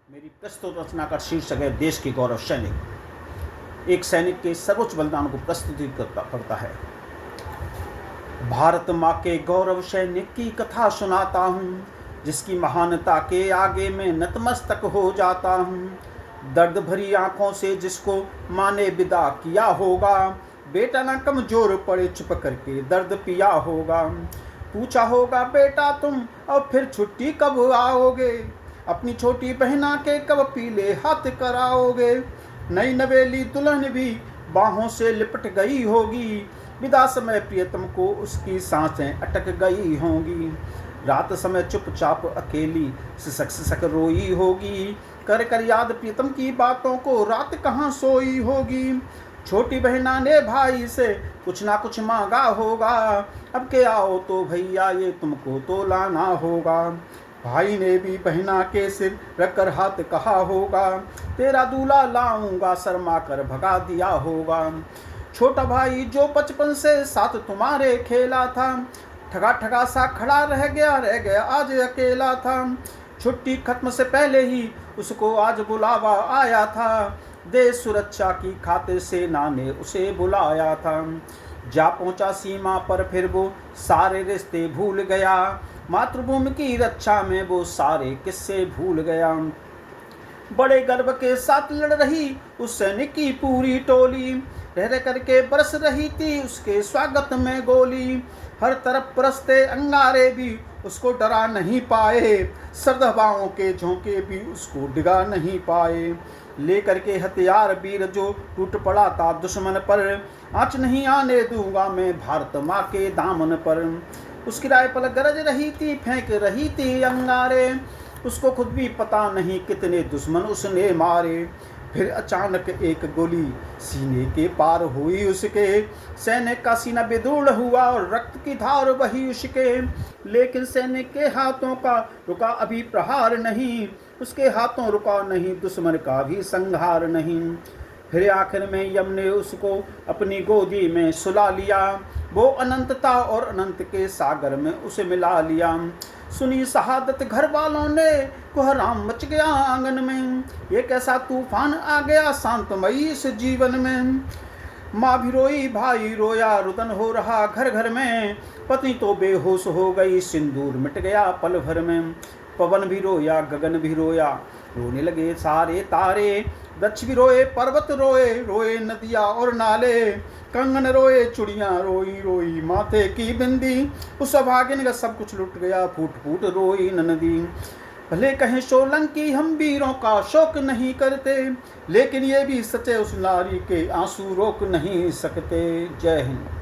मेरी प्रस्तुत रचना का शीर्षक है देश के गौरव सैनिक। एक सैनिक के सर्वोच्च बलिदान को प्रस्तुत करता है। भारत माँ के गौरव सैनिक की कथा सुनाता हूँ, जिसकी महानता के आगे मैं नतमस्तक हो जाता हूँ। दर्द भरी आंखों से जिसको माँ ने विदा किया होगा, बेटा ना कमजोर पड़े चुप करके दर्द पिया होगा। पूछा होगा बेटा तुम अब फिर छुट्टी कब आओगे, अपनी छोटी बहना के कब पीले हाथ कराओगे। नई नवेली दुल्हन भी बाहों से लिपट गई होगी, विदा समय प्रियतम को उसकी सांसें अटक गई होंगी। रात समय चुपचाप अकेली सिसक सिसक रोई होगी, कर कर याद प्रियतम की बातों को रात कहाँ सोई होगी। छोटी बहना ने भाई से कुछ ना कुछ मांगा होगा, अब के आओ तो भैया ये तुमको तो लाना होगा। भाई ने भी बहना के सिर रखकर हाथ कहा होगा, तेरा दूल्हा लाऊंगा शर्मा कर भगा दिया होगा। छोटा भाई जो बचपन से साथ तुम्हारे खेला था, ठगा ठगा सा खड़ा रह गया आज अकेला था। छुट्टी खत्म से पहले ही उसको आज बुलावा आया था, देश सुरक्षा की खातिर सेना ने उसे बुलाया था। जा पहुंचा सीमा पर फिर वो सारे रिश्ते भूल गया, मातृभूमि की रक्षा में वो सारे किस्से भूल गया। बड़े गर्व के साथ लड़ रही उस सैनिक की पूरी टोली, रह करके बरस रही थी उसके स्वागत में गोली। हर तरफ परस्ते अंगारे भी उसको डरा नहीं पाए, सर्द हवाओं के झोंके भी उसको डिगा नहीं पाए। लेकर के हथियार वीर जो टूट पड़ा था दुश्मन पर, आँच नहीं आने दूंगा मैं भारत माँ के दामन पर। उसकी राइफल गरज रही थी, फेंक रही थी अंगारे, उसको खुद भी पता नहीं कितने दुश्मन उसने मारे। फिर अचानक एक गोली सीने के पार हुई उसके, सैनिक का सीना बेदूर हुआ और रक्त की धार बही उसके। लेकिन सैनिक के हाथों का रुका अभी प्रहार नहीं, उसके हाथों रुका नहीं दुश्मन का भी संहार नहीं। फिर आखिर में यम ने उसको अपनी गोदी में सुला लिया, वो अनंत था और अनंत के सागर में उसे मिला लिया। सुनी शहादत घर वालों ने, कोहराम मच गया आंगन में, ये कैसा तूफान आ गया शांतमयी इस जीवन में। माँ भी रोई भाई रोया, रुदन हो रहा घर घर में, पत्नी तो बेहोश हो गई सिंदूर मिट गया पल भर में। पवन भी रोया गगन भी रोया, रोने लगे सारे तारे, वृक्ष भी रोए पर्वत रोए, रोए नदियाँ और नाले। कंगन रोए चुड़ियाँ रोई रोई माथे की बिंदी, उस अभागिन का सब कुछ लुट गया फूट फूट रोई नदी। भले कहें सोलंकी हम वीरों का शोक नहीं करते, लेकिन ये भी सच है उस नारी के आंसू रोक नहीं सकते। जय हिंद।